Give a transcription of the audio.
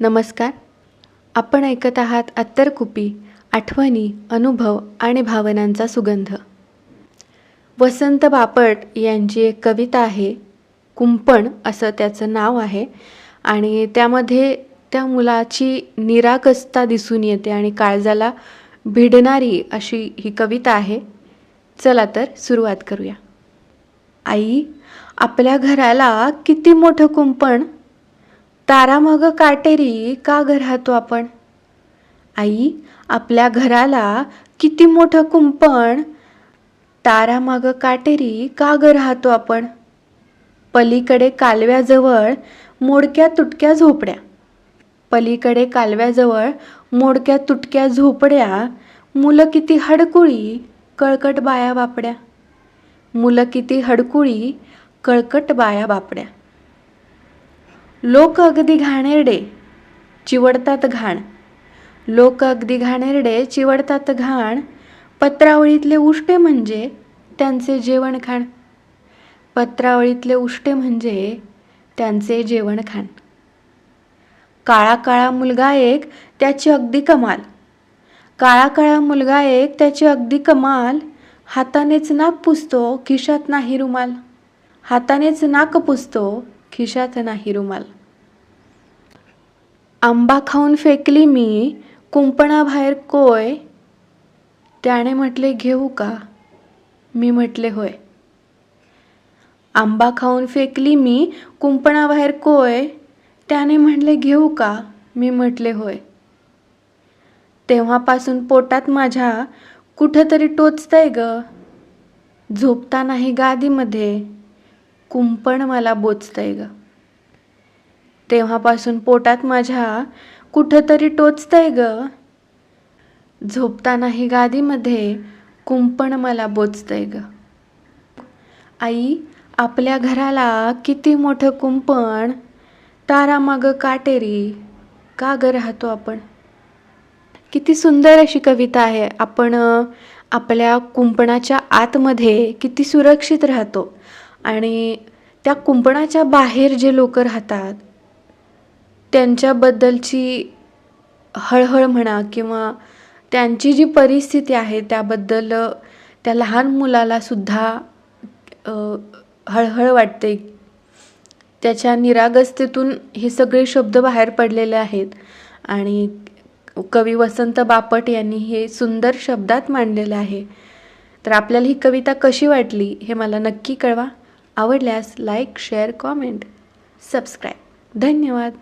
नमस्कार. आपण ऐकत आहात अत्तरकुपी, आठवणी, अनुभव आणि भावनांचा सुगंध. वसंत बापट यांची एक कविता आहे, कुंपण असं त्याचं नाव आहे. आणि त्यामध्ये त्या मुलाची निरागसता दिसून येते आणि काळजाला भिडणारी अशी ही कविता आहे. चला तर सुरुवात करूया. आई, आपल्या घराला किती मोठं कुंपण, तारामागं काटेरी का ग राहतो आपण. आई, आपल्या घराला किती मोठं कुंपण, तारामागं काटेरी का ग राहतो आपण. पलीकडे कालव्याजवळ मोडक्या तुटक्या झोपड्या, पलीकडे कालव्याजवळ मोडक्या तुटक्या झोपड्या, मुलं किती हडकुळी कळकट बाया बापड्या, मुलं किती हडकुळी कळकट बाया बापड्या. लोक अगदी घाणेरडे चिवडतात घाण, लोक अगदी घाणेरडे चिवडतात घाण, पत्रावळीतले उष्टे म्हणजे त्यांचे जेवण खाण, पत्रावळीतले उष्टे म्हणजे त्यांचे जेवण खाण. काळा काळा मुलगा एक त्याची अगदी कमाल, काळा काळा मुलगा एक त्याची अगदी कमाल, हातानेच नाक पुसतो खिशात नाही रुमाल, हातानेच नाक पुसतो खिशात नाही रुमाल. आंबा खाऊन फेकली मी कुंपणाबाहेर कोय, त्याने म्हटले घेऊ का, मी म्हटले होय. आंबा खाऊन फेकली मी कुंपणाबाहेर कोय, त्याने म्हटले घेऊ का, मी म्हटले होय. तेव्हापासून पोटात माझ्या कुठंतरी टोचतंय ग, झोपतानाही गादीमध्ये कुंपण मला बोचतंय ग. तेव्हापासून पोटात माझ्या कुठंतरी टोचतंय ग, झोपतानाही गादीमध्ये कुंपण मला बोचतंय ग. आई, आपल्या घराला किती मोठं कुंपण, तारामागं काटेरी का ग राहतो आपण. किती सुंदर अशी कविता आहे. आपण आपल्या कुंपणाच्या आतमध्ये किती सुरक्षित राहतो आणि त्या कुंपणाच्या बाहेर जे लोक राहतात त्यांच्याबद्दलची हळहळ म्हणा किंवा त्यांची जी परिस्थिती आहे त्याबद्दल त्या लहान मुलाला सुद्धा हळहळ वाटते. त्याच्या निरागसतेतून हे सगळे शब्द बाहेर पडलेले आहेत आणि कवी वसंत बापट यांनी हे सुंदर शब्दात मांडलेलं आहे. तर आपल्याला ही कविता कशी वाटली हे मला नक्की कळवा. आवडल्यास लाईक, शेअर, कॉमेंट, सबस्क्राईब. धन्यवाद.